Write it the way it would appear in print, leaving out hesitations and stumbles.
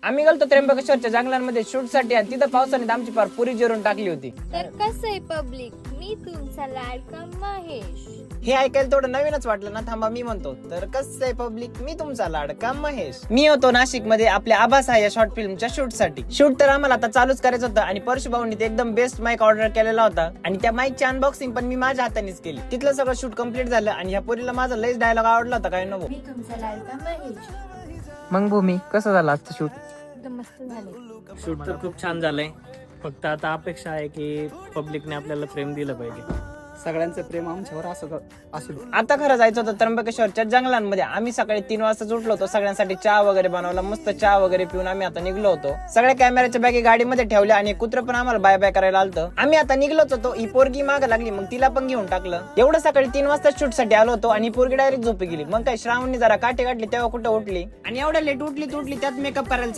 आम्ही गेलतो त्र्यंबकेश्वरच्या जंगलांमध्ये शूट साठी आणि तिथं पावसाने आमची पार पुरी जिरून टाकली होती. तर कसं आहे पब्लिक, मी तुमचा लाडका महेश. हे ऐकायला थोडं नवीनच वाटलं ना. थांबा मी म्हणतो. तर कसं आहे पब्लिक, मी तुमचा लाडका महेश. मी होतो नाशिक मध्ये आपल्या आभासा या शॉर्ट फिल्मच्या शूट साठी. शूट तर आम्हाला आता चालूच करायचं होतं आणि परशु भाऊंनी एकदम बेस्ट माईक ऑर्डर केलेला होता आणि त्या माईकची अनबॉक्सिंग पण मी माझ्या हातानेच केली. तिथलं सगळं शूट कम्प्लीट झालं आणि ह्या पोरीला माझा लयच डायलॉग आवडला होता. काय नको मी तुमचा लाडका महेश. मग भूमी कसं झालं आजचं शूट? एकदम मस्त झाले. शूट तर खूप छान झालंय. फक्त आता अपेक्षा आहे की पब्लिकने आपल्याला प्रेम दिलं पाहिजे. सगळ्यांचं प्रेम आमच्यावर असू दे. आता खरं जायचं होतं त्र्यंबकेश्वरच्या जंगलांमध्ये. आम्ही सकाळी 3 वाजता उठलो होतो. सगळ्यांसाठी चहा वगैरे बनवला. मस्त चहा वगैरे पिऊन आम्ही आता निघलो होतो. सगळ्या कॅमेऱ्याच्या बॅगी गाडीमध्ये ठेवल्या आणि कुत्र पण आम्हाला बाय बाय करायला आलतं. आम्ही आता निघलोच होतो. ही पोरगी माग लागली, मग तिला पण घेऊन टाकलं. एवढं सकाळी 3 वाजता शूट साठी आलो होतो आणि पोरगी डायरेक्ट झोपी गेली. मग काय श्रावणनी जरा काटे काढली तेव्हा कुठं उठली आणि एवढ्या लेट उठली त्यात मेकअप करायला